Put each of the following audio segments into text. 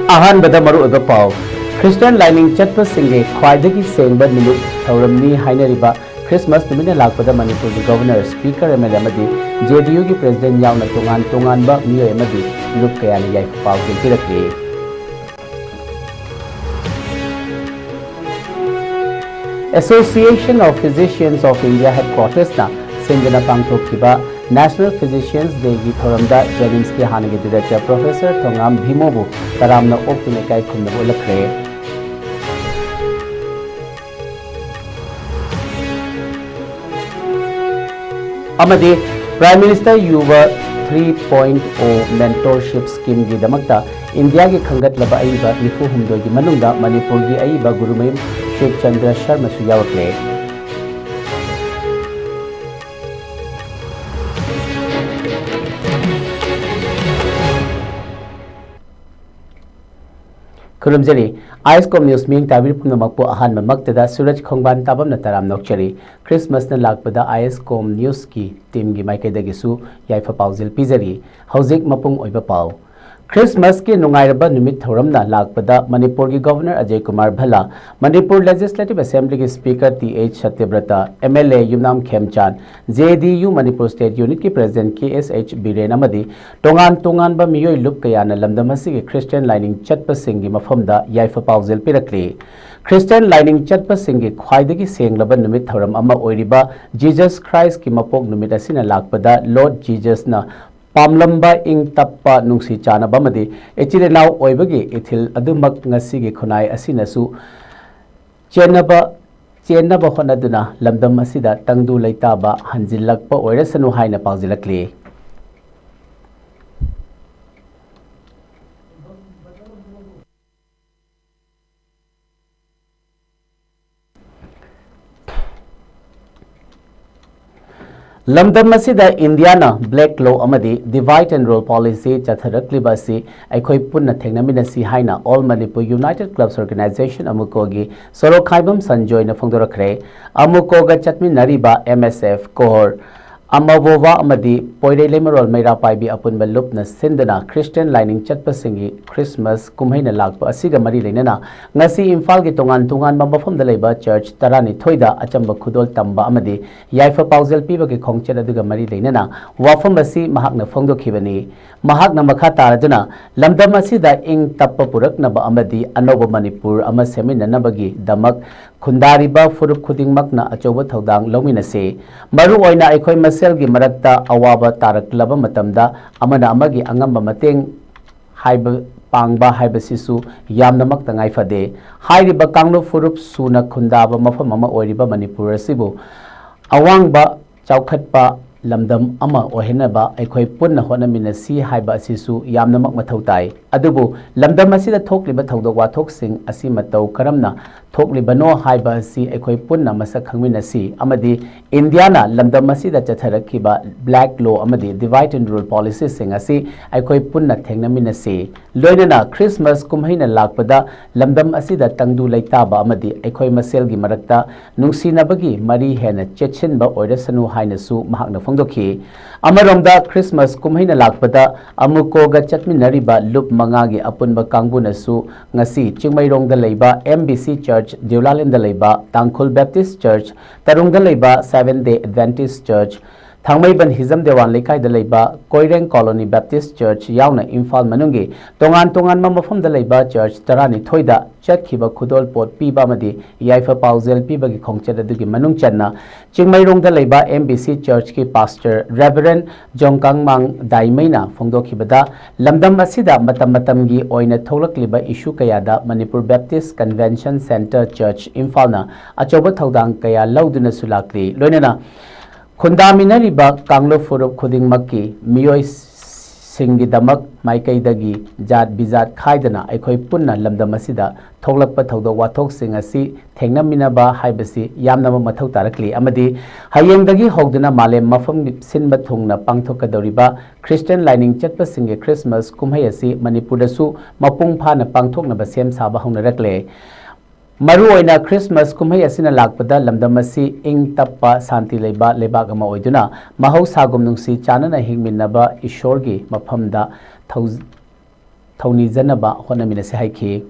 Ahan bada maru eba pau Christian lining chatpa singge khwaidagi sengba nimit thauramni hainariba Christmas numina lakpada Manipur gi governor speaker MLA amadi JDU gi president yauna tongan ba miyo amadi luk kayani yai pau gi tirakli Association of Physicians of India headquarters na Sinjana Pangthokkiba National Physicians Day gi thoramda Jennings ki hanagi director Professor Thongam Bhimobu taramna optune kai khumna bolakre amadi Prime Minister Yuva 3.0 mentorship scheme gi damakta India gi khangat laba aiba nifu humdo gi manungda Manipur gi aiba Gurumayum Shiv Chandra Sharma su yawakle Kurumjari ISCOM News Ming Tabir Punamakpo Ahan Mamaktada Suraj Khongban Tabam Nataram Nokchari Christmas na lakpada ISCOM News ki team gi maikaidagisu yaifa pauzil pizari Hauzik Mapung Oiba Pau Christmas ki nungairaba numit thoramna lakpada Manipur gi Governor Ajay Kumar Bhala Manipur Legislative Assembly gi Speaker TH Satyabrata MLA Yumnam Khemchan JDU Manipur State Unit ki President KSH Biren amadi tongan ba miyoi lup kayana lamdamasi gi Christian lining chatpa singi mafamda yaifa pauzil pirakli Christian lining chatpa singi khwaidagi senglaba numit thoram ama oiriba Jesus Christ ki mapok numit asina lakpada Lord Jesus na Pamlamba ing tappa nungsi chana bamadi echire naw oibagi ithil adumak ngasigi khunai asinasu chenaba honaduna lamdam asida tangdu leitaba hanjilakpa oirasanu haina pauzilakli Lamdam masida Indiana black law amadi divide and rule policy chatharakliba si aikoi punna thengnamina si haina All Manipur United Clubs Organization amukogi soro khaibam sanjoy na phongdorakre amukoga chatmi nariba MSF kohor Amavova amadi poire lemerol meira paibi apunba lupna sindana Christian lining chatpa singi Christmas kumhaina lakpa asiga mari leinana ngasi Imphal gi tongan mambafam da leiba church tarani thoida achamba khudol tamba amadi yaifa pauzal piba gi khongchet aduga mari leinana wafam asi mahakna phongdokhibani mahakna makha taraduna lamdam asida ing tappa puraknaba amadi anoba Manipur ama seminanabagi damak khundariba furup khudingmakna achoba thodang lominase maru oina aikoi selgi marakta awaba taraklaba matamda amana amagi angamba mateng haiba pangba haiba sisu yamnamak tangai fade hairiba kanglo furup suna khundaba mafam ama oiriba Manipur asibu awangba chaukhatpa lamdam ama ohenaba aikoi punna honamina si haiba asisu yamnamak mathau tai adubu lamdam asida thokliba thodok wathok sing asi matau karamna thoklibano haiba asi aikoi punna masak khangmina si amadi Indiana lamdam asida chatharakhiba black law amadi divide and rule policy sing asi aikoi punna thengnamina si loinana Christmas kumhaina lakpada lamdam asida tangdu leitaba amadi aikoi maselgi marakta nungsinabagi mari hena chechinba oirasanu hainasu mahakna phongdokhi amaromda Christmas kumhaina lakpada amukoga chatminariba lup mangagi apunba kangbunasu ngasi chingmairongda leiba MBC Church Deulalinda leiba Tangkhul Baptist Church Tarungda leiba Seventh Day Adventist Church Thangmaiban Hizam Dewan Lekai da leiba Koireng Colony Baptist Church yauna Imphal manungi tongan mamafam da leiba church tarani thoida chatkiba khudol pot piba madi yaifa pauzel piba gi khongchet adugi manung channa chingmairong da leiba MBC Church ki pastor Reverend Jongkang Mang Daimaina phongdokhibada lamdam asida matam gi oina tholakliba issue kayada Manipur Baptist Convention Center Church Imphal na achoba thodang kaya lauduna sulakli loinana Khundaminariba Kanglo Furup Khudingmakki Miyoi Singidamak Maikaidagi Jat Bizat Khaidana Aikoi Punna Lamdam asida Thoklakpa Thodok Wathok sing asi Thengnaminaba haibasi yamnama mathau tarakli amadi hayengdagi hogduna malem mafam sinba thungna pangthokadoriba Christian lining chatpa singe Christmas kumhai asi Manipurdasu mapung phana pangthoknaba sem saba hongnarakle Maru oina Christmas kumhai asina lakpada lamdamasi ing tappa santi leiba lebak ama oiduna mahau sagum nungsi chanana hingminnaba ishorgi mafamda thoni zanaba honamina se haiki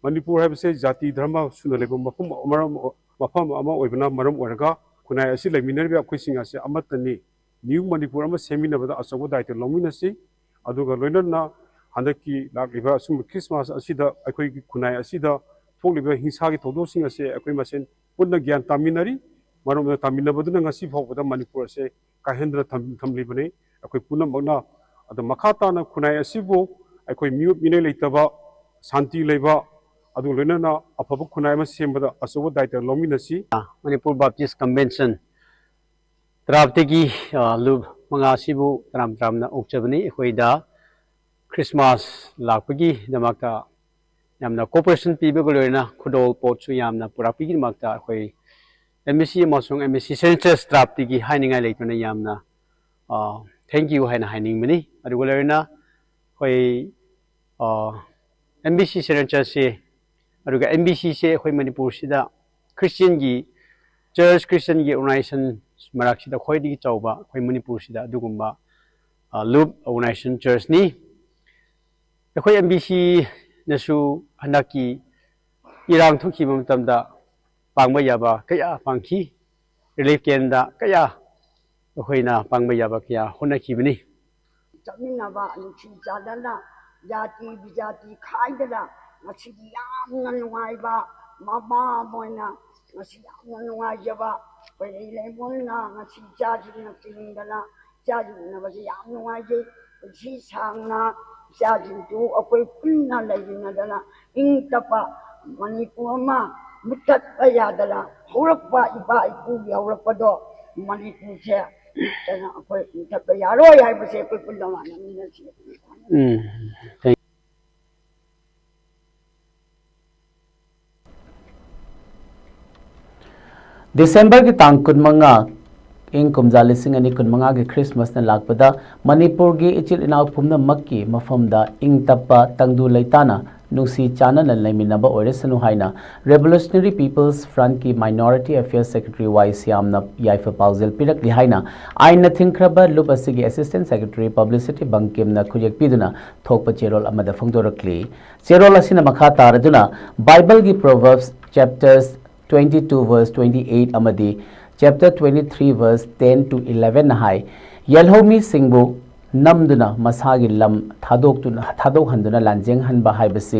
Manipur have said Jati Dharma Sunalebo Mafam Ama Oibana Maram Oraga, Kuna Asi Minerva Quishing as Amatani, New Manipur Ama Semina with Asawa to Lominasi, Aduga Lena, Handaki, Lakiva, Sum Christmas Asida, Akui Kuna Asida, Toliva, his Hagi Todosing as a Aquimasen, Punagian Taminari, Maram Tamina Baduna Sipo with the Manipur say, Kahendra Tamlibane, Aquipuna Mona, at the Makatana Kuna Asibo, Aqui Mute Minelatava, Santi Leva. Adu lena apabu kunai ma sembada asobo daita lominasi Manipur Baptist Convention Traptegi lub manga sibu tram na ukchabani hoida Christmas lakpagi damakta yamna cooperation pibe golena khodol potsu yamna purapigi damakta hoi MSC mosong MSC census traptegi hainingai leituna yamna thank you haina haining mani adu golena hoi MBC census se aduga MBC se hoi Manipur sida Christian gi Church Christian gi organization marak sida khoi di chawba hoi Manipur sida adugumba loop organization church ni hoi MBC nasu hanaki irang thuki mamtamda pangba yaba kaya pangki relief kenda kaya hoi na pangba yaba kaya honaki bani Jamina ba nuchi jadana jati bijati khaidala Masih yamna nuaiba mama moina masih yamna nuaijaba pele moina masih jadi na tingdala jadi na masih yamna nuaije si sangna jadi tu akoi punna lagina dala ingtapa Manipur ma mutat ayadala hurapa iba ibu ya hurapa do Manipur se kana akoi mutat ayaro ya ibu se akoi punna mana mina se December ki tang kunmanga ing kumja lising ani kunmanga ki Christmas na lakpada Manipur gi ichil inaw pumna makki mafamda ing tappa tangdu laitana nusi chana na laiminaba oresanu haina Revolutionary People's Front ki Minority Affairs Secretary Y Siamna Yaifa Pauzil pirak li haina aina thinkraba lup asigi Assistant Secretary Publicity Bangkim na khujek piduna thokpa cherol amada phongdorakli cherol asina makha taraduna Bible gi Proverbs chapters 22 verse 28 amadi chapter 23 verse 10 to 11 hai yelhomi singbu namduna masagi lam thadok handuna lanjeng hanba haibasi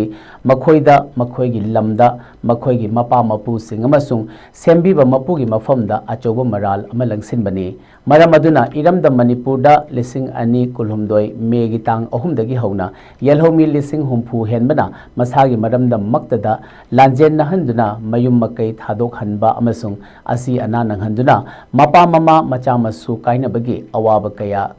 makhoida makhoigi lamda makhoigi mapa mapu singamasung sembiba mapugi mafamda achoba maral amalangsin bani maramaduna iramda manipurda lising ani kulhumdoi megi tang ahumdagi hauna yelhomi lising humpu henbana masagi maramda maktada lanjen nahanduna mayum makai thadok hanba amasung asi ana nanghanduna mapa mama macha masu kainabagi awaba kaya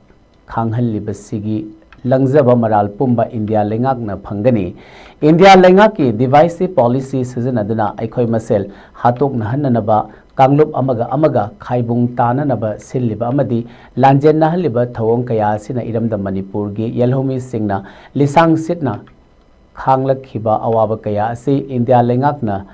Kanghalibasigi Langzaba Maral Pumba India Lengakna Pangani India Lengaki divisive policy season aduna Aikoi Masel Hatok Nahanaba Kanglup Amaga Kaibung Tana Naba Siliba Amadi Lanjen Nahaliba Tawong Kaya Sina Iram the Manipurgi Yelhomi Singna Lisang Sitna Kanglak Hiba Awaba Kaya Si India Lengakna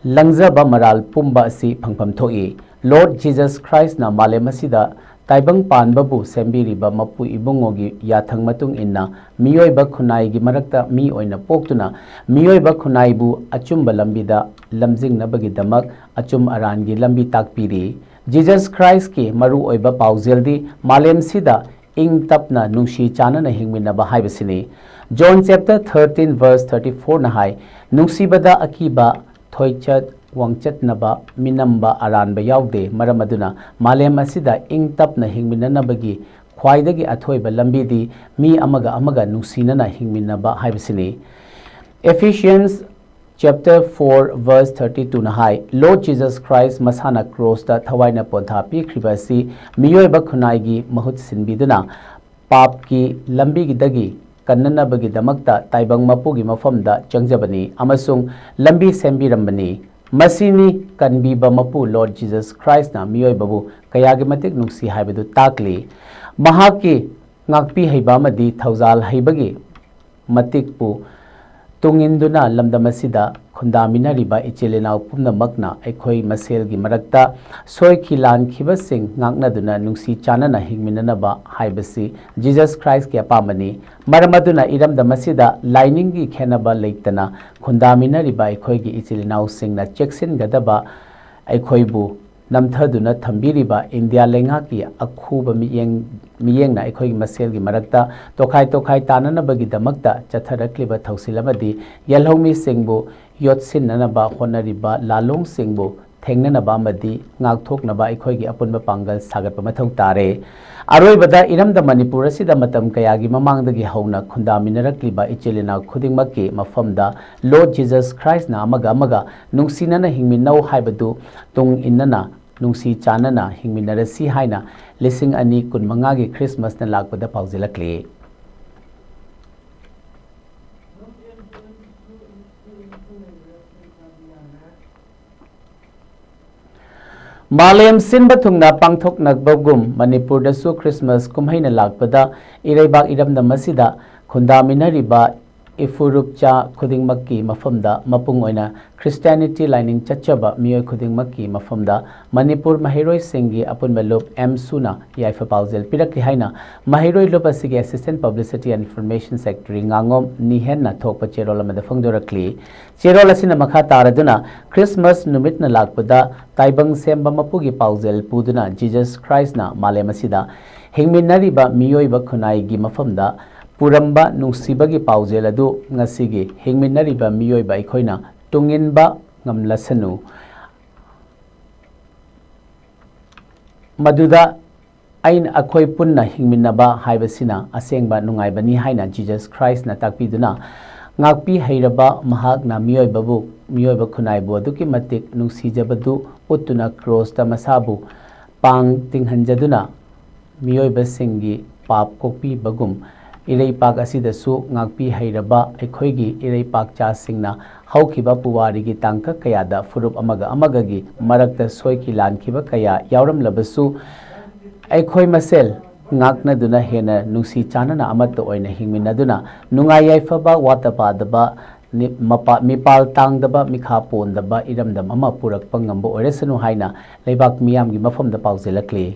Langzaba Maral Pumba Si Pangpam Toi Lord Jesus Christ na Malemasida Taibang Panbabu Sembiriba Mapu Ibungogi Yathang Matung Inna Miyoi Bakunai gi Marakta Mi Oina Poktuna Miyoi Bakunai bu Achumba Lambida Lamzing Nabagi Damak Achum Arangi Lambi Takpiri Jesus Christ ki Maru Oiba Pauzildi Malem Sida Ing Tapna Nungshi Chana na Hingminaba Haibasini John chapter 13 verse 34 na hai Nungsibada Akiba Thoichat Wangchat naba minamba aranba yaude maramaduna malem asida ing tapna hingminanabagi khwaidagi athoiba lambidi mi amaga nungsinana hingminaba haibasini Ephesians chapter 4 verse 32 na hai Lord Jesus Christ masana cross da thawaina pontha pi kribasi miyoiba khunaigi mahut sinbiduna pap ki lambi gi dagi kannanabagi damakta taibang mapugi mafamda changjabani amasung lambi sembirambani Masini kanbiba mapu Lord Jesus Christ na miyoi babu kayagi matik nungsi haibadu takli mahaki ngakpi haiba madi thauzal haibagi matik pu tunginduna lamdamasida khundaminariba ichilinaw pumnamakna aikhoi maselgi marakta soi khilan khibasing ngaknaduna nungsi chanana hingminanaba haibasi Jesus Christ ki apamani maramaduna iramdamasida liningi khenaba leitana khundaminariba aikhoi gi ichilinaw singna cheksin gadaba aikhoi namthaduna thambiriba India lenga ki akhuba miyengna aikhoi maselgi marakta tokhai tananabagi damakta chatharakliba thausilamadi yalhomi singbu yotsinanaba honariba lalong singbu thengnanaba amadi ngakthoknaba aikhoi gi apunba pangal sagatpa mathau tare aroibada iramda manipur asida matam kayagi mamangdagi hauna khundaminarakliba ichelina khudingmakki mafamda Lord Jesus Christ na amaga nungsinana hingminau haibadu tung innana nungsi chanana hingminarasi haina lising ani kunmangagi Christmas na lakpada pauzilakli Malem sinba thungna pangthok nagbagum Manipur da su Christmas kumhaina lakpada ireibak iramda masida khundaminariba ifurupcha khudingmakki mafamda mapung oina Christianity lining chachaba miyoi khudingmakki mafamda Manipur mahiroi singi apunba loop M Suna yaifa pauzel pirakli haina mahiroi loop asigi Assistant Publicity and Information Secretary ngangom nihenna thokpa cherol amada phangdorakli cherol asina makha taraduna Christmas numitna lakpada taibang semba mapugi pauzel puduna Jesus Christ na malemasida hingminariba miyoiba khunai gi mafamda Puramba nungsibagi pauzel adu ngasigi hingminariba miyoiba ikhoina tunginba ngamlasanu maduda ain akhoi punna hingminaba haibasina asengba nungaibani haina Jesus Christ na takpiduna ngakpi heiraba mahakna miyoiba khunaibu aduki matik nungsijabadu utuna cross ta masabu pang tinghanjaduna miyoiba singi pap kokpi bagum Iraipak asidasu ngakpi hairaba aikhoigi iraipak cha singna haukiba puwarigi tangka kayada furup amagagi marakta soiki lankhiba kaya yauram labasu aikhoi masel ngakna duna hena nungsi chanana amatta oina hingminaduna nungai yaifaba watapadaba mipal tangdaba mikha pondaba iramdam ama purakpa ngamba oresanu haina leibak miyamgi mafamda pauzelakli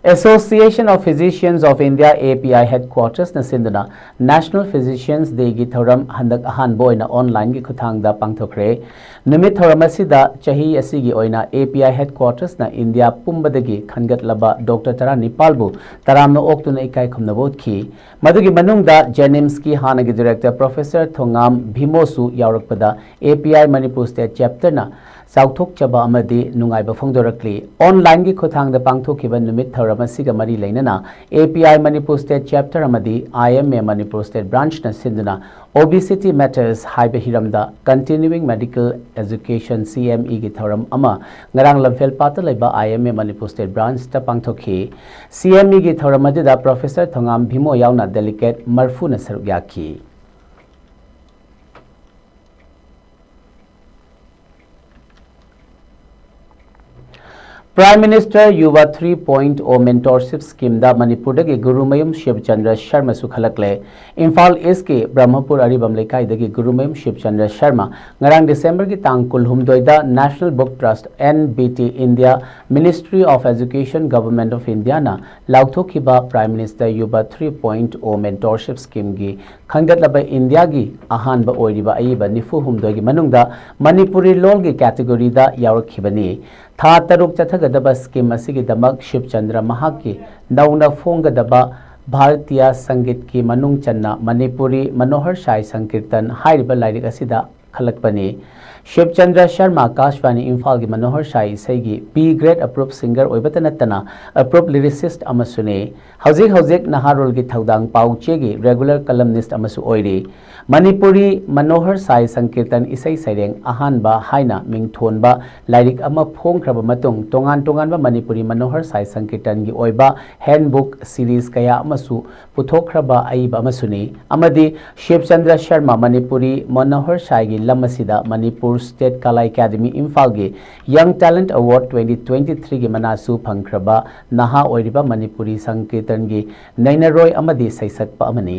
Association of Physicians of India API headquarters na sinduna National Physicians Day gi thoram handak ahan boina online gi khuthangda pangthokre numit thoram asida chahi asigi oina API headquarters na India pumbadagi khangatlaba Dr. Tara Nipalbu taramna oktuna ikai khumna botki madugi manungda Jenims ki hanagi director Professor Thongam Bhimosu yaurakpada API Manipur State chapter na Sauthok chaba amadi nungaiba phongdorakli online gi khuthangda pangthokiba numit thoramasiga mari leinana API Manipur State chapter amadi IMA Manipur State branch na sinduna Obesity Matters haiba hiramda Continuing Medical Education CME gi thoram ama ngarang lamphel pata leiba IMA Manipur State branch ta pangthokhi CME gi thoramadi da Professor Thongam Bhimo yauna delegate marfu na saruk yakhi Prime Minister Yuva 3.0 Mentorship Scheme da Manipur dagi Gurumayum Shivchandra Sharma sukhalakle Imphal East ki Brahmapur Aribam Lekai dagi Gurumayum Shivchandra Sharma ngarang December ki tang kulhumdoi da National Book Trust NBT India Ministry of Education Government of India na lauthokiba Prime Minister Yuva 3.0 Mentorship Scheme gi khangatlaba India gi ahanba oiriba aiba nifu humdoi gi manungda Manipuri lol gi category da yawrakhibani Tha taruk chathagadaba scheme asigi damak Shivchandra Mahaki nauna fongadaba Bharatiya Sangit ki manung channa Manipuri Manohar Shai Sankirtan hairiba lairik asida khalakpani Shivchandra Sharma Kashwani Imphal gi Manohar Shai Saigi B grade approved singer oibatanatana approved lyricist amasune hauzik naharol gi thaudang pauche gi regular columnist amasu oiri Manipuri Manohar Sai Sankirtan Isai Saireng ahanba haina mingthonba lairik ama phongkraba matung tongan ba Manipuri Manohar Sai Sankirtan gi oiba handbook series kaya amasu puthokraba aiba amasuni amadi Shivchandra Sharma Manipuri Manohar Sai gi Lamasida Manipur State Kala Academy Imphal gi Young Talent Award 2023 gi manasu phangkraba naha oiriba Manipuri Sankirtan gi Nainaroi amadi saisakpa amani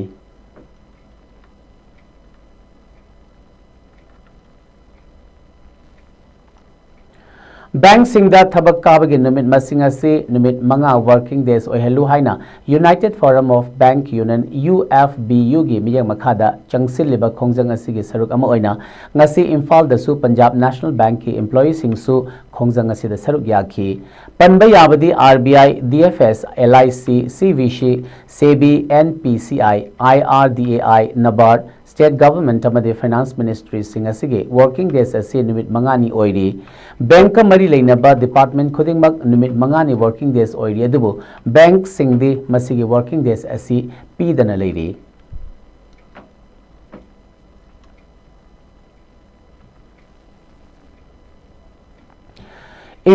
Bank Singda Thabak Kabagi Numit Masingasi Numit Manga Working Days Ohelu Haina United Forum of Bank Union UFBU gi miyang makhada Changsil liba Khongjang asigi saruk ama oina ngasi Imphal da su Punjab National Bank ki employee sing su Khongjang asida saruk yakhi Panba yabadi RBI DFS LIC CVC SEBI NPCI IRDAI NABARD State Government amadi Finance Ministry singasige working days asi numit mangani oiri bank mari leinaba department khudingmak numit mangani working days oiri adubu bank singdi masigi working days asi pidana leiri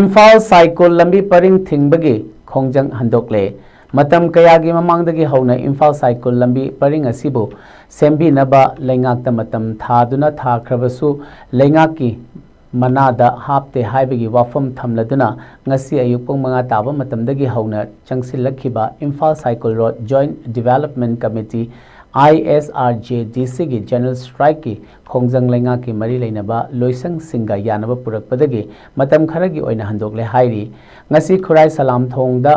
Imphal Cycle lambi paring thingbagi Khongjang handokle Matam kayagi mamangdagi hauna Imphal Cycle lambi paring asibu sembi naba lengakta matam thaduna thakrabasu lengaki manada hapte haibagi wafam thamladuna ngasi ayupong mga taba matamdagi hauna changsilakhiba Imphal Cycle Road Joint Development Committee ISRJDC gi General Strike ki Khongjang lengaki mari leinaba loisang singa yanaba purakpadagi matam kharagi oina handokle hairi ngasi khurai salam thongda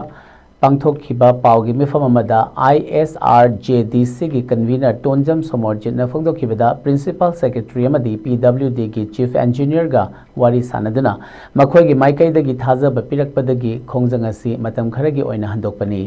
Pangthokhiba Paugi Mifam Amada ISRJDC gi convener Tonjam Somorjit na phongdokhibada Principal Secretary amadi PWD gi Chief Engineer ga wari sanaduna makhoi gi maikai dagi thajaba pirakpadagi Khongjang asi matam kharagi oina handokpani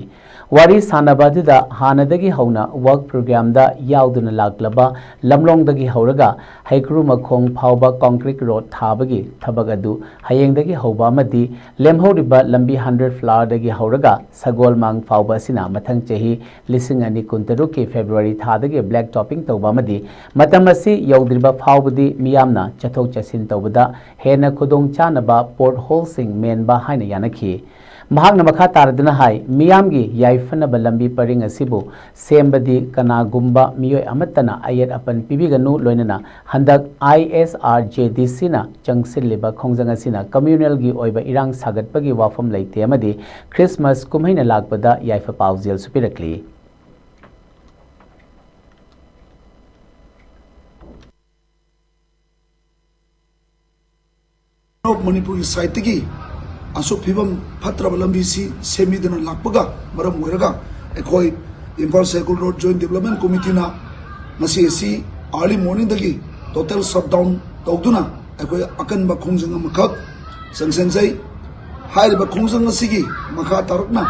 wari sanabadida hanadagi hauna work program da yauduna laklaba lamlong dagi hauraga haikru makhong phauba concrete road thabagi thabagadu hayengdagi hauba amadi lemhoriba lambi 100 floor dagi hauraga Sagol Mang Fauba Sina Matang Chehi Lising Ani Kuntaruki February Thadagi Black Topping Tobamadi Matamasi Yaudriba Faubadi Miyamna Chathok Chasin Tobada Hena Kudong Chanaba Port Hole Sing Menba Haina Yanaki Mahagna Makha Taraduna Hai Miyamgi Yaifana Balambi Paring Asibu Sembadi Kana Gumba Miyo Amatana Ayat Apan Pibiganu Loinana Handak ISRJDC na Changsil Liba Khongjang Communal Gi Oiba Irang Sagat Pagi Wafam Laite Amadi Christmas Kumhaina Lakpada Yaifa Pauzil Supirakli Manipur site gi aso phibam phatra balambi si semidana lakpaga maram oiraga ekhoi Imphal Cycle Road Joint Development Committee na ngasi si early morning dagi total shutdown tawduna ekhoi akanba khongjang makhak sangsensai hairiba khongjang asigi makha tarakna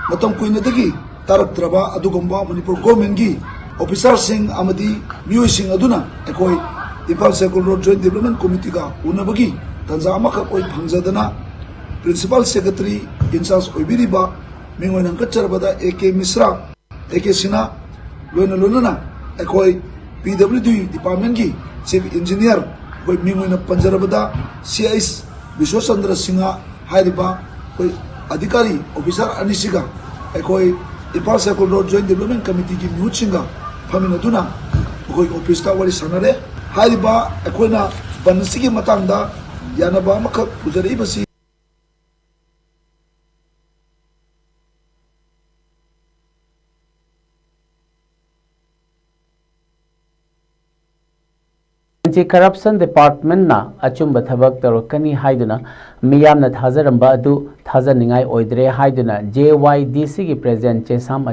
matam kuina dagi taraktraba adugomba Manipur government gi officer sing amadi miyoi sing aduna ekhoi Imphal Cycle Road Joint Development Committee ga unabagi tanza amakha oi phangjadana Principal Secretary in charge Oibiriba Mingoinang Kacharabada AK Misra AK Sina Lona Ekoi PWD Department Gi Chief Engineer Koi Mingoina Panjarabada CIS Vishwasandra Singha Hairiba Koi Adhikari Officer Anisiga Ekoi Imphal Cycle Road Joint Development Committee Gi Muchinga Paminaduna Koi Office Ta Wari Sanare Hairiba Ekoina Banasigi Matanda Yanaba Makak Pujari Basi Anti-Corruption Department na achumba thabak tarokani haiduna miyamna thazaramba adu thazaningai oidre haiduna JYDC gi President Chesam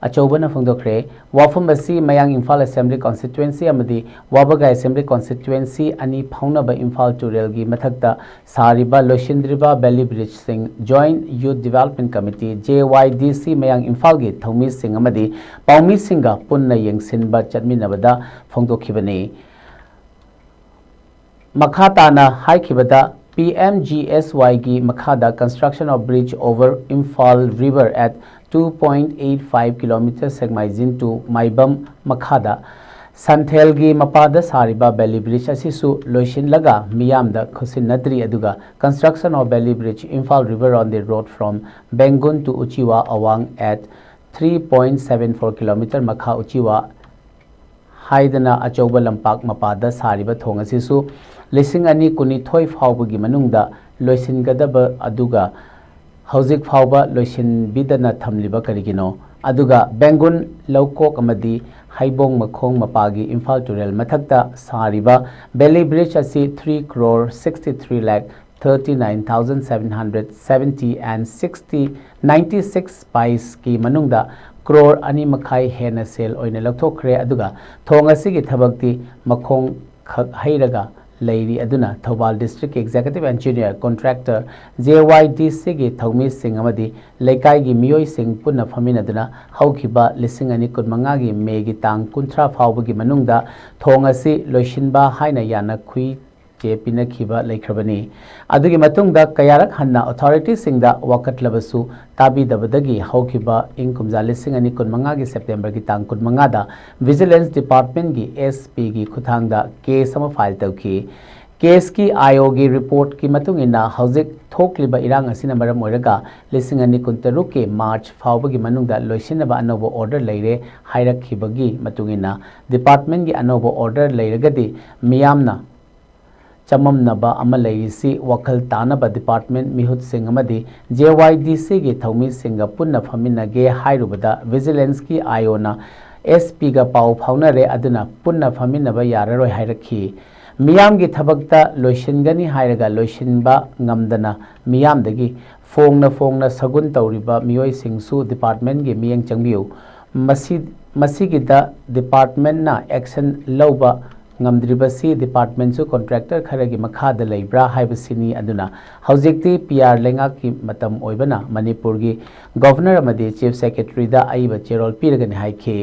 Achobana phongdokre wafam asi mayang Imphal Assembly Constituency amadi Wabaga Assembly Constituency ani phaunaba Imphal Turel gi mathakta sariba loshindriba Belly Bridge Singh Joint Youth Development Committee JYDC mayang Imphal gi Thomi Singh amadi Paumi Singha punna yengsinba chatminabada phongdokhibani Makhatana Haikibada PMGSY gi Makhada construction of bridge over Imphal River at 2.85 km segmaizin to Maibam Makhada Santhel gi Mapada Sariba Belly Bridge asisu loishin laga miyamda khusin nadri aduga construction of Belly Bridge Imphal River on the road from Bengun to Uchiwa Awang at 3.74 km Makha Uchiwa haidana achauba lampak mapada sariba thong asisu lising ani kuni thoi phawbagi manungda loisingadaba aduga hauzik phawba loisin bidana thamliba karigino aduga bengun lawkok amadi haibong makhong mapagi imphal turel mathakta sariba belly bridge asi 3 crore 63 lakh 39,770 and 96 pies ki manungda crore ani makhai hena sel oina lakthokre aduga thong asigi thabakti makhong hairaga Lady Aduna Thobal District Executive Engineer Contractor JYDC gi Thongmi Singh amadi Leikai gi Miyoi Singh punna phaminaduna haukiba lising ani kunmanga gi megi tang kunthra phawbagi manungda thong asi loishinba haina yana khui che pinakhiba leikrabani adugi matungda kayarak hanna authority singda wakatlabasu tabi dabadagi haukiba ingkumja lising ani kunmanga gi September gi tang kunmanga da Vigilance Department gi SP gi khuthangda case sama file tawki case ki IO gi report ki matungina hauzik thokliba irang asina maram oiraga lising ani kuntaru ke March phawbagi manungda loisinaba anobo order leire hairakkhibagi matungina department gi anobo order leiragadi miyamna chamam naba amalai wakal tanaba department mihut singh amadi JYDC gi thomi singa punna phamina ge hairubada vigilance ki iona SP ga pau phaunare aduna punna phamina ba yararoi hairakhi miyam gi thabakta loisingani hairaga loisinba ngamdana miyam dagi fongna sagun tawriba miyoi singsu department gi miyeng changbiu masigi da department na action lauba ngamdribasi department su contractor kharagi makhada leibra haibasini aduna haujekti PR lenga ki matam oibana manipur gi governor amadi chief secretary da aiba cherol piragani haikhe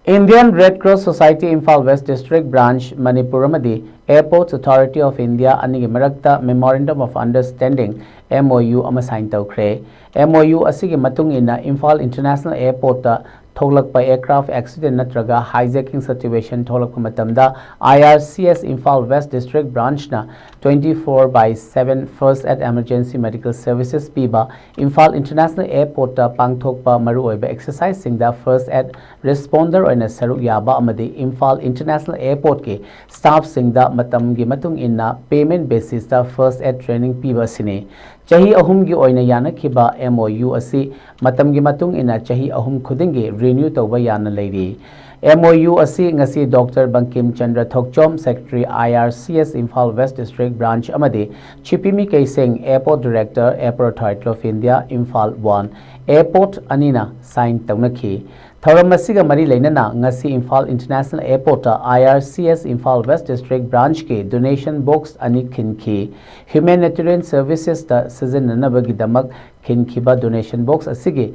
Indian Red Cross Society Imphal West District Branch Manipur amadi Airports Authority of India anigi marakta Memorandum of Understanding MOU ama sign tawkhre MOU asigi matung ina Imphal International Airport ta thoglakpa aircraft accident natraga hijacking situation thoglakpa matamda IRCS Imphal West District Branch na 24/7 first aid emergency medical services piba Imphal International Airport ta pangthokpa maru oiba exercise singda first aid responder oina saruk yaba amadi Imphal International Airport ke staff singda matam gi matung ina payment basis ta first aid training piba sine chahi ahum gi oina yana khiba MOU asi matam gi matung ina chahi ahum khudingi renew tawba yana leiri MOU asi ngasi Dr. Bankim Chandra Thokchom Secretary IRCS Imphal West District Branch amadi Chipimi Kaising Airport Director Airport Authority of India Imphal 1 Airport anina sign tawnakhi Thoram masiga mari leinana ngasi Imphal International Airport ta IRCS Imphal West District Branch ke donation box ani khinki humanitarian services ta sizinanabagi damak khinkhiba donation box asigi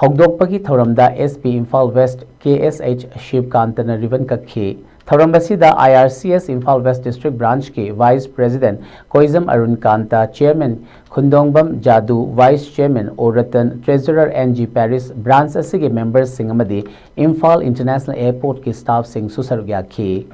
hogdokpagi thoramda SP Imphal West KSH Shivkantana ribbon kakhi Thorambasida IRCS Imphal West District Branch ke Vice President Koizam Arun Kanta Chairman Khundongbam Jadu Vice Chairman Oratan Treasurer NG Paris Branch asige members singamadi Imphal International Airport ke staff sing susarugya khi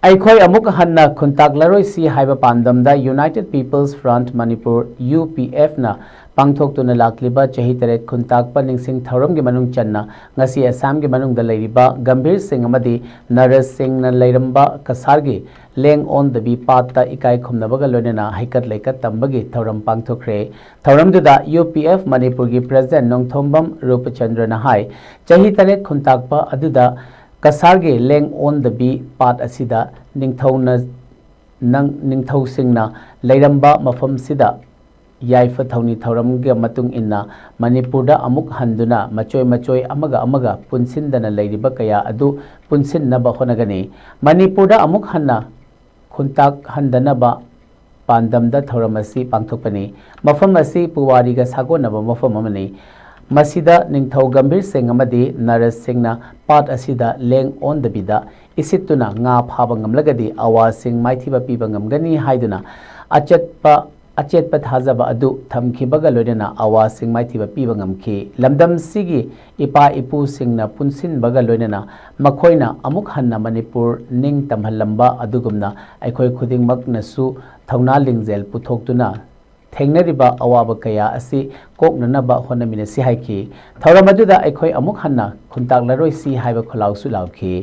Aikhoi amuk hanna khuntak laroi si haiba pandamda United People's Front Manipur UPF na pangthok tuna lakliba chahi taret khuntak pa ningsing thoram gi manung channa ngasi Assam gi manung da leiriba Gambhir Singh amadi Naras Singh na leiramba kasar gi leng on the bi patta ikai khumnabaga lonena haikat leikat tambagi thoram pangthokre thoram duda UPF Manipur gi President Nongthombam Rupachandra na hai chahi taret khuntak pa aduda Kasarge leng on the B part asida ningthona nang ningthau singna leiramba mafam sida yaifa thauni thoram ge matung inna Manipurda amuk handuna machoi amaga punsindana leiriba kaya adu punsinnaba honagani Manipurda amuk hanna khuntak handana pandamda thoram asi pangthokpani mafam asi puwariga sagonaba mafam amani Masida Ningthau Gambhir Singh amadi Naras Singh na part asida leng on the bida isituna nga phaba ngamlagadi awa sing maithiba piba ngamgani haiduna achatpa अचेत पथाजबा अदु थमखिबगा लोइना आवा सिंगमाई थिबा पीबा ngamki lamdam sigi ipa ipu singna punsin baga loinana makhoina amuk hanna manipur ning tamhalamba adugumna aikhoi khudingmak nasu thauna lingjel puthoktuna thengnariba awaba kaya asi koknanaba honamina si haiki thawramaduda aikhoi amuk hanna khuntaklaroi si haiba kholau su lauki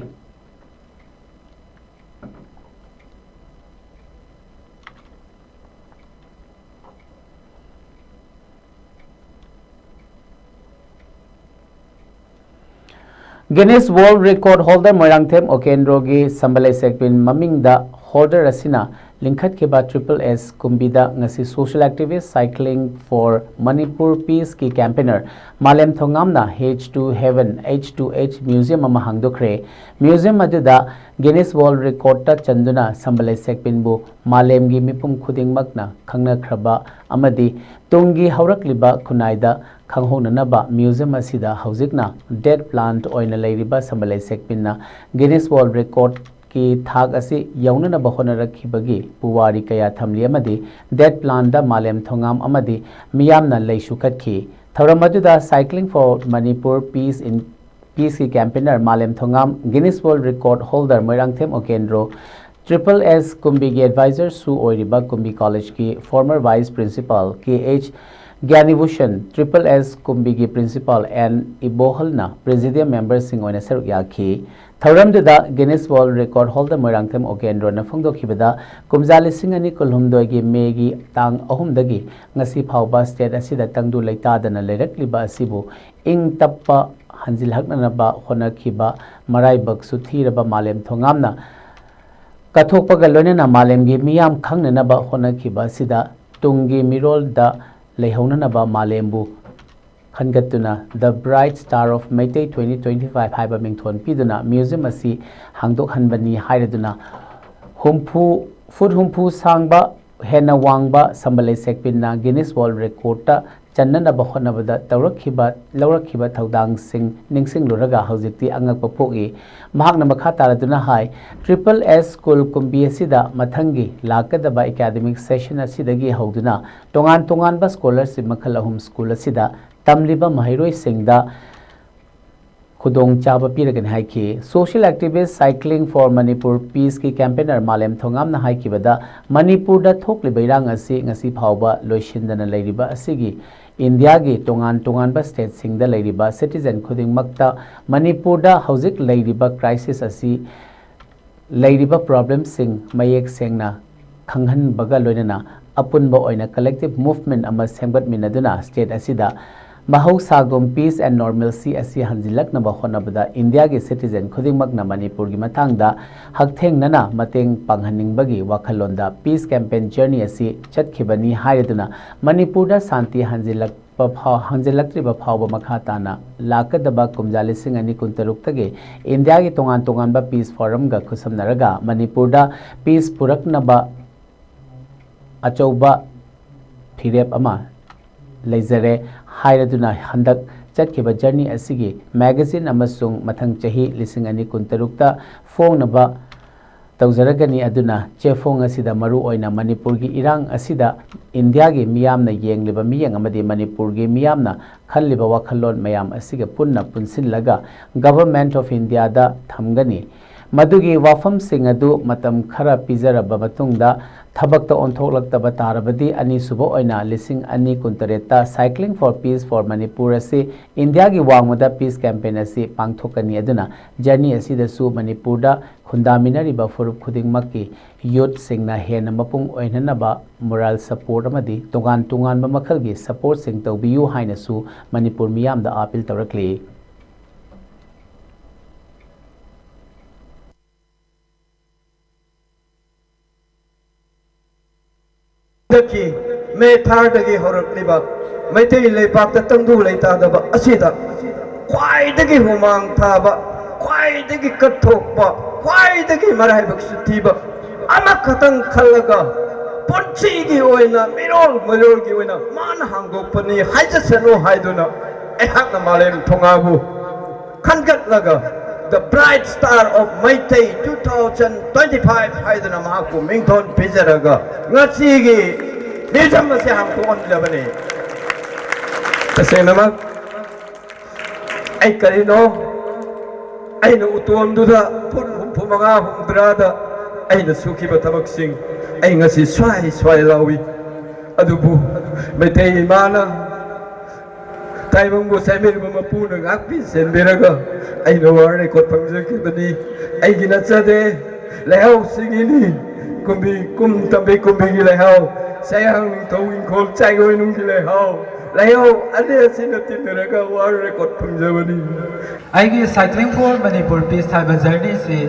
Guinness World Record holder Moirangthem Okendrogi Sambalai Sekpin Mamingda holder Asina Linkhat Kiba Triple S Kumbida ngasi social activist cycling for Manipur Peace ki campaigner Malem Thongamna H2 Heaven H2H Museum ama hangdokre museum aduda Guinness World Record ta chanduna Sambalai Sekpin bu Malem gi mipum khudingmakna khangna khraba amadi tungi haurakliba khunaida Khanghonanaba museum asida haujikna dead plant oina leiriba Sambalai Sekpinna Guinness World Record ki thak asi yaunanaba honarakibagi puwari kaya thamli amadi dead plant da Malem Thongam amadi miyamna leishu khatki thawramaduda cycling for Manipur Peace ki campaigner Malem Thongam Guinness World Record holder Moirangthem Okendro Triple S Kumbi ki advisor Su Oiriba Kumbi College ki former vice principal KH Gyanibhushan Triple S Kumbigi principal and Ibohalna Presidium member sing oina saruk yakhi Thauramduda Guinness World Record holder Moirangthem Okendro na phongdokhibada kumjali singani kulhumdoi gi megi tang ahumdagi ngasi phauba state asida tangdu leitadana lerakliba asibu ing tappa hanjil haknanaba honakhiba maraibak suthiraba Malem Thongamna kathokpaga loinena Malem gi miyam khangnanaba honakhiba sida tungi mirol da Leihonanaba Malembu Khangatuna The Bright Star of Meitei 2025 Haiba Mingthon Piduna Museum asi hangdok hanbani hairaduna humpu sangba hena wangba Sambalai Sekpinna Guinness World Record ta channanaba honabada laurakhiba thaudang sing ningsing luraga haujikti angakpa phogi mahakna makha taraduna hai Triple S School Kumbi asida mathangi lakadaba academic session asidagi hauduna tongan ba scholarship makhal ahum school asida tamliba mahiroi singda khudong chaba piragan haiki social activist cycling for Manipur Peace ki campaigner Malem Thongam na haiki bada Manipur da thokli bairang asi ngasi phauba loishindana leiriba asigi India gi tongan ba state singda leiriba citizen khuding makta Manipur da haujik leiriba crisis asi leiriba problem sing mayek sengna khanghan baga loinana apunba oina collective movement ama semgat minaduna state asida Mahausagum peace and normalcy asi hanjilak na bahonabada India gi citizen khudingmak na Manipur gi matangda haktheng nana mateng panghaning bagi wakhalonda peace campaign journey asi chatkhibani haiduna Manipur da santi hanjilak hanjilakri ba phawba makhatana lakadaba kumjali singani kuntaruk tage India gi tongan ba peace forum ga khusamnaraga Manipur da peace puraknaba achauba thirep ama leizare hairaduna handak chatkiba journey asigi magazine amasung mathang chahi lising ani kuntarukta fongnaba tawjaragani aduna chefong asida maru oina Manipur gi irang asida India gi miyamna yengliba miyang amadi Manipur gi miyamna khalliba wakhalon mayam asiga punna punsinlaga government of India da thamgani madugi wafam sing adu matam khara pizaraba matungda Thabakta onthoklaktaba tarabadi ani subo oina lising ani kuntareta cycling for peace for Manipur asi India gi wangmada peace campaign asi pangthokani aduna journey asi da su Manipur da khundaminari ba furup khudingmakki youth singna hena mapung oinanaba moral support amadi tongan ba makhalgi support sing tawbiyu haina su Manipur miyam da appeal tawrakli ki me thar dagi horak liba maitei leipak ta tangdu leita daba asida kwai dagi humang thaba kwai dagi kathok ba kwai dagi marai bak sutiba ama khatang khallaga ponchi gi oina mirol gi oina man hangok pani haija seno haiduna ehak na Malem Thongabu khangat laga the bright star of Meitei 2025 haiduna mahaku mingthon pizaraga ngasi gi มีจำมาเสียหางตัวอ่อนแล้วนี่แต่เสียนะมั้งไอ้กะลิโนไอ้หนูตัวมันดูท่าพุ่งพุ่งมังอาพุ่งตราดาไอ้หนูสุขีบัตรมักสิงไอ้เงาสิสวยลาวิอดูบุไม่เทมานะไทยมึงบุษไม่รู้มาพูดงักพิเศษเบรกไอ้หนูว่าไอ้กดฟังเสียงแบบนี้ไอ้กินอะไรเด้แล้วสิ่งนี้กุมบีกุมทำไปกุมบีกี่แล้วใช้หางทวิงโคลใจก็ไม่นุ่งกี่แล้วอันนี้สิ่งที่เด็กว่าไอ้กดฟังเสียงแบบนี้ไอ้กี่ cycling for Manipur peace time journey สิ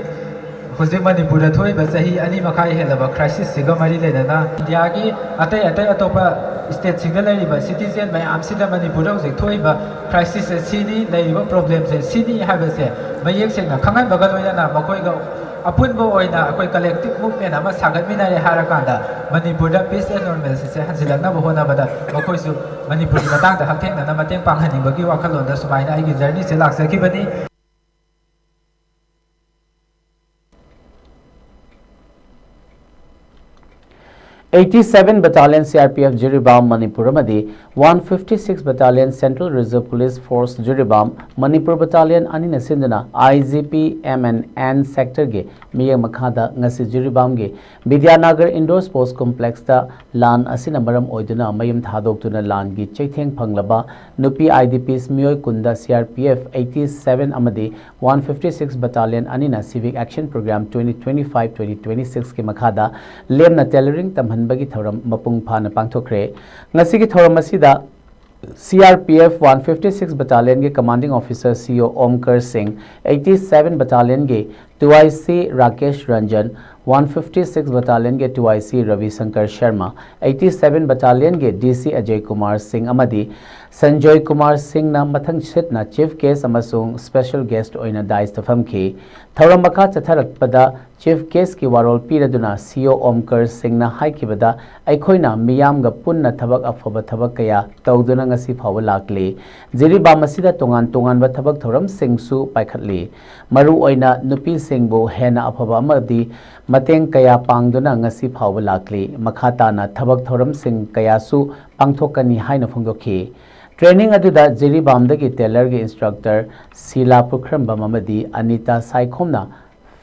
Hojik Manipur da thoi ba sahi ani makai helaba crisis siga mari le na India ki atai atopa state single lai ba citizen mai amsida Manipur da hojik thoi ba crisis se ni lai ba problem se sini ha ba se mayek seng na khangai ba ga loina na makoi ga apun bo oina akoi collective movement ama sagat mina re harakanda Manipur da peace and normalcy se hansilak na bo hona ba da makoi su Manipur da tang da haktheng na mateng panghani ba ki wakhalon da sumai na ai gi journey se lak saki bani 87 Battalion CRPF Jiribam Manipur Amadi 156 Battalion Central Reserve Police Force Jiribam Manipur Battalion Anina Sindana IGP MNN Sector Ge Miya Makhada Ngasi Jiribam Ge Vidyanagar Indoor Sports Complex Ta Lan Asina Maram Oiduna Mayam Thadok Tuna Lan Gi Chaitheng Phanglaba Nupi IDPs Mioy Kunda CRPF 87 Amadi 156 Battalion Anina Civic Action Program 2025-2026 Ke Makhada Lemna Tailoring Tamhan bagi thoram mapung phana pangthokre ngasi ki thoram asida CRPF 156 Battalion ge Commanding Officer CO Omkar Singh 87 Battalion ge 2IC Rakesh Ranjan 156 Battalion ge 2IC Ravi Shankar Sharma 87 Battalion ge DC Ajay Kumar Singh amadi Sanjoy Kumar Singh na mathang chitna Chief Guest amasung Special Guest oina dais tafamki thoram makha chatharak pada Chief Guest ki warol piraduna CO Omkar Singh na haikibada aikhoina miyam ga punna thabak afaba thabak kaya tawduna ngasi phawa lakli Jiribam masida tongan ba thabak thoram singsu paikhatli maru oina nupi singbo hena afaba amadi mateng kaya pangduna ngasi phawa lakli makhata na thabak thoram sing kaya su pangthokani haina phongdokhi Training aduda Jiribam dagi Tailor ge instructor Sila Pukramba Mamadi Anita Saikhomna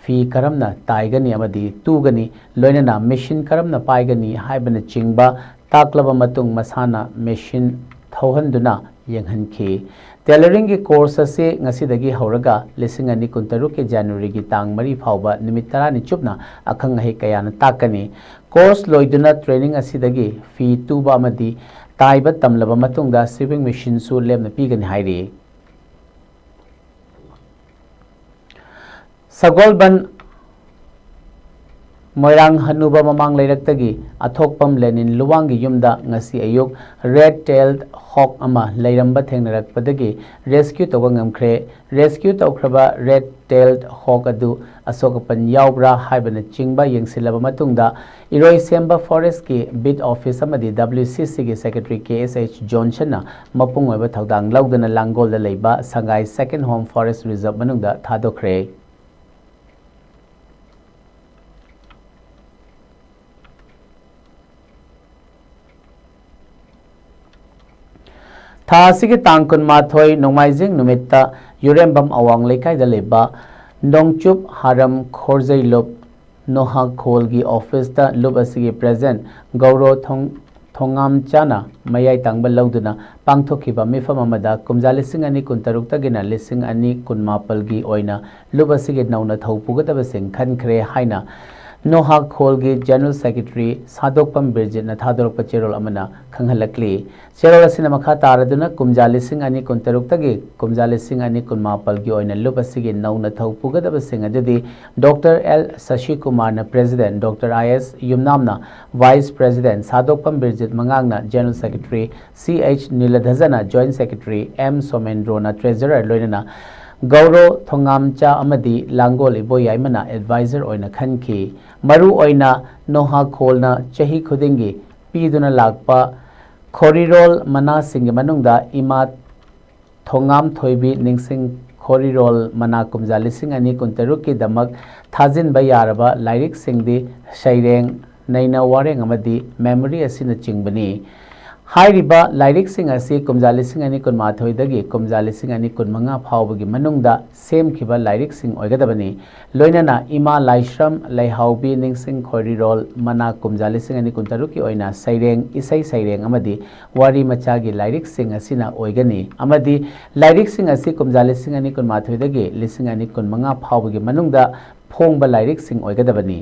Fi karamna taigani amadi tugani loinana machine karamna paigani haibana chingba taklaba matung masana machine thauhanduna yenghanki Tailoring ge course ase ngasidagi hauraga lising ani kuntaru ke January gi tang mari phauba nimit tarani chupna akhang hai kayana takani course loiduna training asidagi fi tuba amadi taiba tamlaba matungda sewing machine su lemna pigani hairi Sagolban Moirang Hanuba Mamang Lairaktagi Athokpam Lenin Luwangi Yumda Ngasi Ayuk Red-tailed hawk ama Lairamba Thengnarakpadagi rescue Togangamkre rescue Tokraba red-tailed hawk adu Asokapan Yaubra Haibana Chingba Yengsilaba Matungda Iroi Semba Forest ki bid office amadi WCC ki secretary KSH Johnson na mapung oiba thawdang laudana Langol da leiba Sangai Second Home Forest Reserve manungda thadokre Thasigi tangkun mathoi nongmaijing numitta Yurembam awang lekai da leba Nongchup Haram Khorzai Lop Noha Kholgi office da lub asigi present Gauro Thongam Chana Mayai Tangbal Lauduna Pangthokiba Mifam Amada Kumja lising ani kuntarukta gina lising ani kunmapalgi oina lub asigi nauna thaupugataba sing khankhre haina Noha Kholgi General Secretary Sadokpam Birjit na thadorok Cherol amana khanghalakli Cherol asina makha taraduna kumja lising ani kuntaruktagi kumja lising ani kunmapalgi oina lupasigi nauna thaupugadaba sing adudi Dr. L Sashi Kumar na President Dr. IS Yumnamna Vice President Sadokpam Birjit Mangangna General Secretary CH Niladhazana Joint Secretary M Somendro na Treasurer loinana Gauro Thongamcha amadi Langol Iboyaimana advisor oina khanki maru oina Noha Kholna chahi khudingi piduna lakpa Khorirol mana singi manungda ima Thongam thoibi ningsing Khorirol mana kumja lising ani kuntaruki damak thajin bayaraba lairik singdi shaireng Naina वारेंग अमदी memory असिना चिंगबनी हाइरिबा लाइरिक्सिंग असी कुमजा लिसिंग अनि कुनमाथोइदगी कुमजा लिसिंग अनि कुनमंगा फावबगी मनुंगदा सेमखिबा लाइरिक्सिंग ओइगदबनी लोइनना इमा लाइश्रम लैहाउबी निंगसिंग खोरिरोल मना कुमजा लिसिंग अनि कुनतरुकी ओइना सैरेंग इसै सैरेंग अमदी वारी मचागी लाइरिक्सिंग असिना ओइगनी अमदी लाइरिक्सिंग असी कुमजा लिसिंग अनि कुनमाथोइदगी लिसिंग अनि कुनमंगा फावबगी मनुंगदा फोंगबा लाइरिक्सिंग ओइगदबनी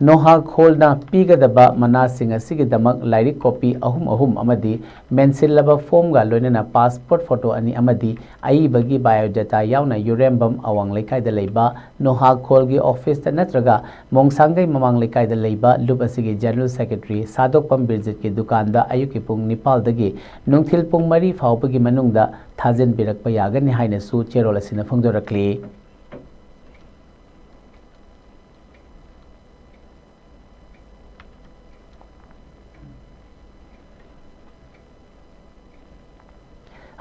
नोहा खोलना पीगदबा मनासिंग असिगिदमक लाइरिक कॉपी अहुम अहुम अमदी मेंसिलबा फॉर्मगा लोइनना पासपोर्ट फोटो अनि अमदी आईबगी बायोडाटा यावना यूरेम्बम अवांग लेकाइदा लेबा नोहा खोलगी ऑफिस ता नत्रगा मोंगसांगै ममांग लेकाइदा लेबा लुप असिगी जनरल सेक्रेटरी सादोकपम बिरजित की दुकान दा अयुकी पुंग निपाल दगी नुंगथिल पुंग मरी फावबगी मनुंगदा थाजिन बिरकपा यागनि हाइना सु चेरोल असिना फोंगदोरकली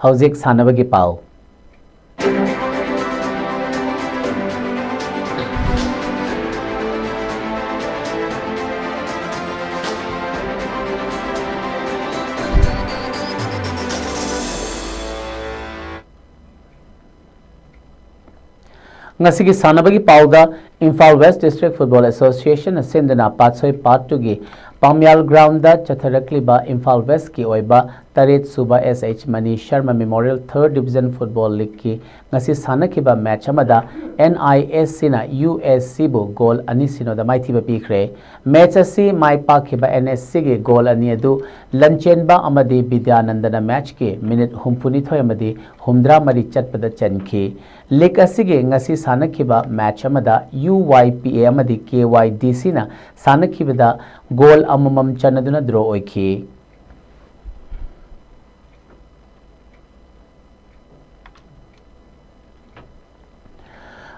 हौजिक सानबगी पाव ngasi sanabagi pauda Imphal West District Football Association asindana patsoi part 2 gi Pamyal ground da chatharakliba Imphal West ki oiba Taret Suba SH Mani Sharma Memorial 3rd Division Football League ki ngasi sanakiba match amada NISC na USC bu goal ani sino da maithiba pikre match asi mai pakhiba NSC ge goal ani adu lanchenba amadi Vidyanandana match ki minute humpuni thoi amadi humdra mari chatpada chanki league asi ge ngasi sanakiba match amada UYPA amadi KYDC na sanakibada goal amamam chanaduna draw oikhi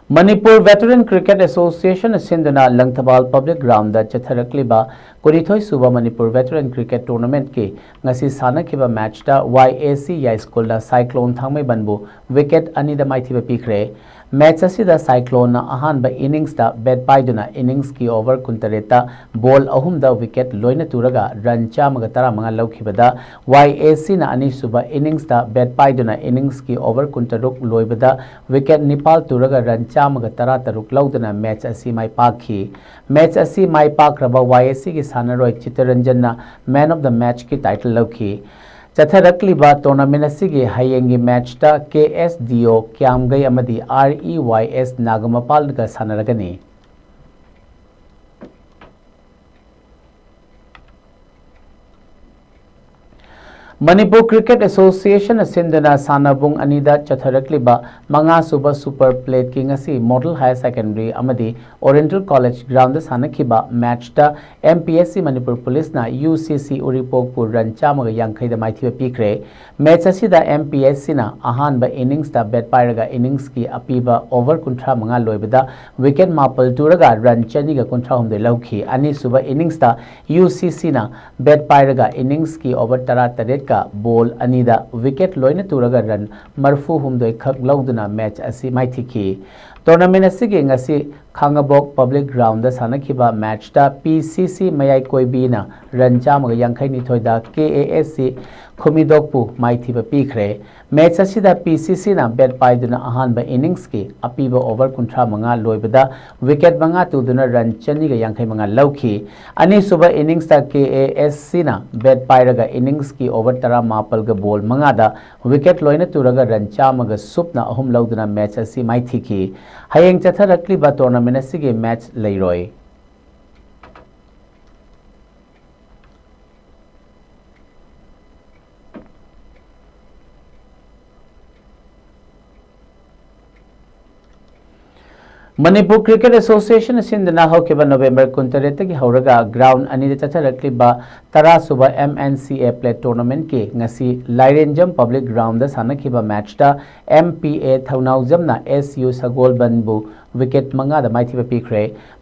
Manipur Veteran Cricket Association asindana Langthabal Public Ground da chatharakliba Kurithoi Suba Manipur Veteran Cricket Tournament ki ngasi sanakiba match da YAC Yai School da Cyclone thangmai banbu wicket ani da maithiba pikre match asida Cyclone na ahanba innings da bat paiduna innings ki over kuntareta ball ahum da wicket loina turaga run chamaga taramanga laukibada YAC na ani suba innings da bat paiduna innings ki over kuntaruk loibada wicket nipal turaga run chamaga tara taruk laudana match asi mai pakhi match asi mai pakraba YAC ki sanaroi Chitaranjan na man of the match ki title laukhi Chatharakliba tournament asigi hayengi match ta KSDO Kyamgai amadi REYS Nagamapal ga sanaragani Manipur Cricket Association asindana sanabung anida chatharakliba manga suba super plate king asi Model Higher Secondary amadi Oriental College ground sanakiba match ta MPSC Manipur Police na UCC Uripokpur run chamaga yankai da maithiba pikre match asida MPSC na ahanba innings ta bat pairaga innings ki apiba over kuntra manga loibada wicket mapal turaga run chani ga kuntra humde lauki ani suba innings ta UCC na bat pairaga innings ki over tara taret का ball anida wicket loina turaga run marfu humdoi khak lauduna match asi maithiki tournament asigi ngasi Khangabok Public Ground da sanakhiba match ta PCC mayai koibi na run chamaga yankai ni thoida KASC Khumidokpu maithiba pikre match asida PCC na bat paiduna ahanba innings ki apiba over kuntra manga loibada wicket manga tuduna run chani ga yankai manga lauki ani suba innings ta KASC na bat pairaga innings ki over tara mapal ga ball manga da wicket loina turaga run chamaga supna ahum lauduna match asi maithiki hayeng chatharakliba tournament Menasige match Leroy. Manipur Cricket Association asindana hokeba November kuntareta ki hauraga ground ani de chacharakliba tara suba MNCA play tournament ki ngasi Lairenjam Public Ground da sanakiba match ta MPA Thaunaujam na SU Sagol Banbu wicket manga da maithiba pikre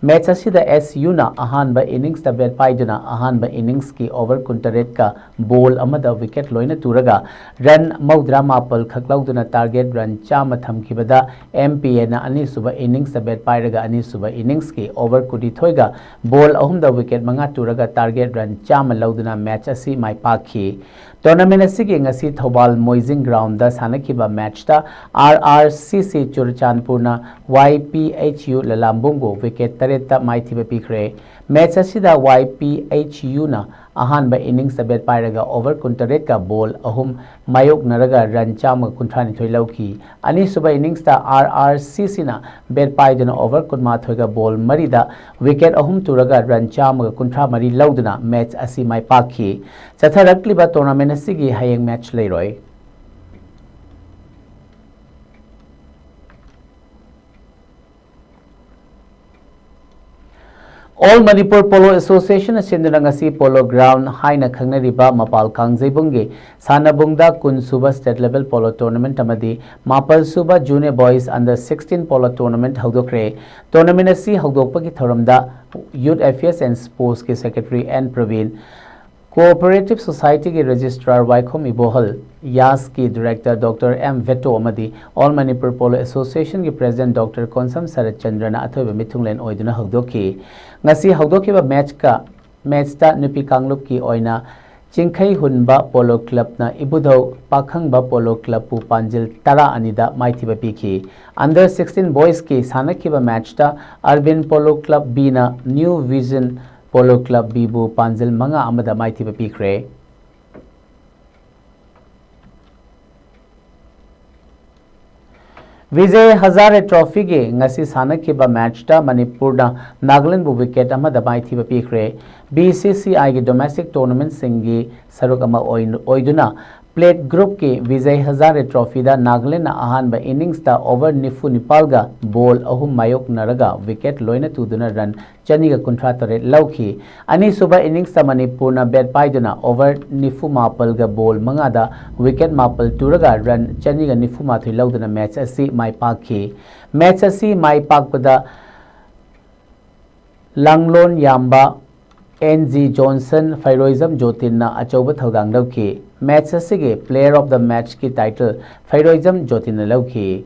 match asida SU na ahanba innings da bat paiduna ahanba innings ki over kuntaret ka ball amada wicket loina turaga run maudra mapal khaklauduna target run chama thamkibada MPA na ani suba innings da bat pairaga ani suba innings ki over kudi thoiga ball ahum da wicket manga turaga target run chama lauduna match asi mai pakhi tournament asigi ngasi Thobal Moising ground da sanakiba match ta RRCC Churchanpur na YPHU Lalambungo wicket tareta maithiba pikre match asida YPHU na ahanba innings da bat pairaga over kuntaret ka ball ahum mayok naraga run chama kunthani thoi lauki ani suba innings ta RRCC na bat paiduna over kunma thoiga ball marida wicket ahum turaga run chama kuntha mari lauduna match asi mai pakhi chatharakliba tournament asigi hayeng match leiroi All Manipur Polo Association Sindhangasi Polo Ground Haina Khangnariba Mapal Kangjaibungi Sanabungda Kun Suba State Level Polo Tournament Amadi Mapal Suba Junior Boys Under 16 Polo Tournament Haudokre Tournament asi Haudokpagi Thoramda Youth Affairs and Sports ke Secretary N Praveen Cooperative Society के Registrar Waikhom Ibohal YAS की Director Dr. M Veto Amadi All Manipur Polo Association के President Dr. Konsam Sarat Chandra na athoiba mithunglen oiduna hagdoki ngasi hagdokiba match ta nupi kanglup ki oina Chingkhai Hunba Polo Club na Ibudhau Pakhangba Polo Club pu Panjil Tara anida maithiba pikhi Under 16 boys ki sanakiba match ta Arvind Polo Club B na New Vision Polo Club Bibu Panjil manga amada maithiba pikre Vijay Hazare Trophy ge ngasi sanakiba match ta Manipur na Nagaland bu wicket amada maithiba pikre BCCI ge domestic tournament singi saruk ama oiduna Plate Group ke Vijay Hazare Trophy da Nagaland na ahanba innings ta over nifu nipalga ball ahum mayok naraga wicket loina tuduna run chaniga kuntra tore lauki ani suba innings ta Manipur na bat paiduna over nifu mapal ga ball manga da wicket mapal turaga run chaniga nifu ma thui lauduna match asi mai pakhi match asi mai pakpada Langlon Yamba NG Johnson Fairoism Jotin na achauba thaudang lauki match asige player of the match ki title Fairoism Jotin na lauki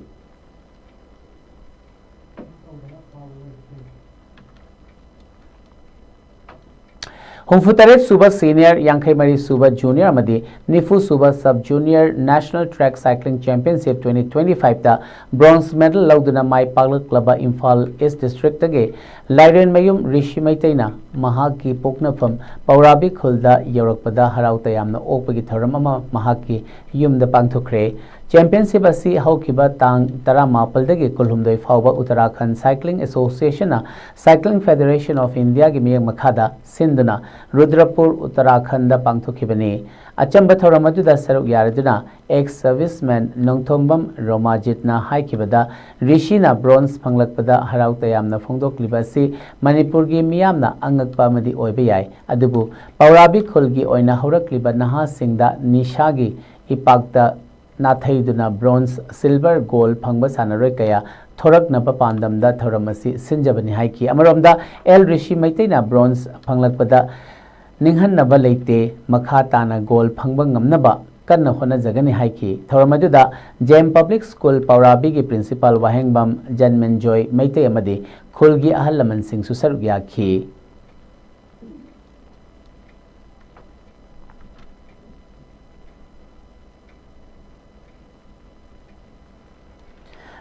Humfutaret Suba Senior Yankai Mari Suba Junior Amadi Nifu Suba Sub Junior National Track Cycling Championship 2025 ta bronze medal lauduna mai Paglak Club Imphal East District age Lairen Mayum Rishi Maitaina Mahaki Poknafam Paurabi Khulda Yorakpada Harau Tayamna Okpagi Tharam ama Mahaki Yumda Pangthokre Championship asi haukiba tang tara mapal dagi kulhumdoi fauba Uttarakhand Cycling Association na Cycling Federation of India gi miyang makhada sinduna Rudrapur Uttarakhand da pangthokibani achamba thoramadu da saruk yaraduna ex serviceman Nongthombam Romajit na haikibada Rishi na bronze phanglakpada harau tayamna phongdokliba si Manipur gi miyamna angakpa madi oiba yai adubu Paurabi khulgi oina horakliba naha singda nishagi ipakta Nathaiduna bronze silver gold phangba sanaroi kaya thorak napa pandamda thoramasi sinjabani haiki amaromda L Rishi Maitaina bronze phanglakpada ninghanaba leite makha tana gold phangba ngamnaba kanna hona jagani haiki thoramaduda Jem Public School Paurabi gi principal Wahengbam Janmenjoy Maitai amadi khulgi ahal laman sing susaruk yakhi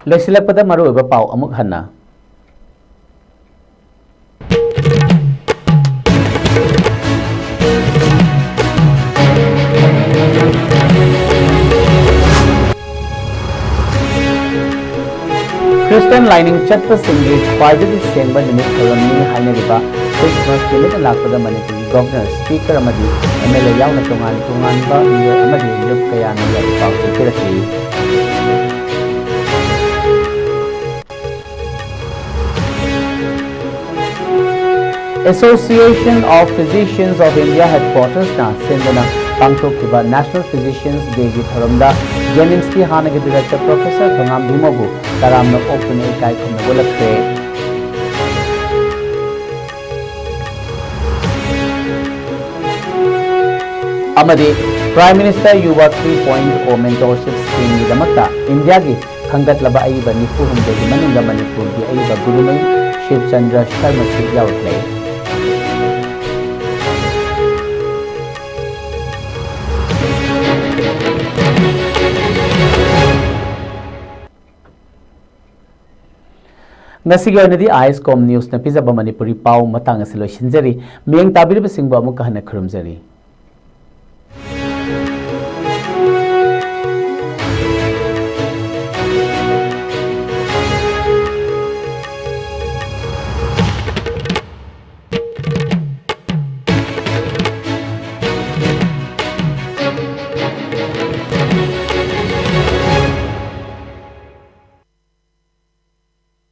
Lesilakpada maru iba pau amuk hana Christian lining chatpa singli khwaidagi sengba nimit thoramni hainariba Christmas limit lakpada Manipuri Governor Speaker amadi MLA yauna tongan ba mayor amadi lup kaya na yari pau kiraki Association of Physicians of India headquarters na Sindhana पांगथोखिबा National Physicians Day gi thoramda Jennings ki hanagi director Professor Thongam Bhimabu taramna open ekai khumna bolakre amadi Prime Minister Yuva 3.0 mentorship scheme gi damakta India gi khangdatlaba aiba nifu humde gi manunga Manipur gi aiba Gurumai Shiv Chandra Sharma ki yawtle Nasiga nadi ISCOM News na pizza ba Manipuri pau matang asilo shinjari miyang tabir ba singba mo kahana khurumjari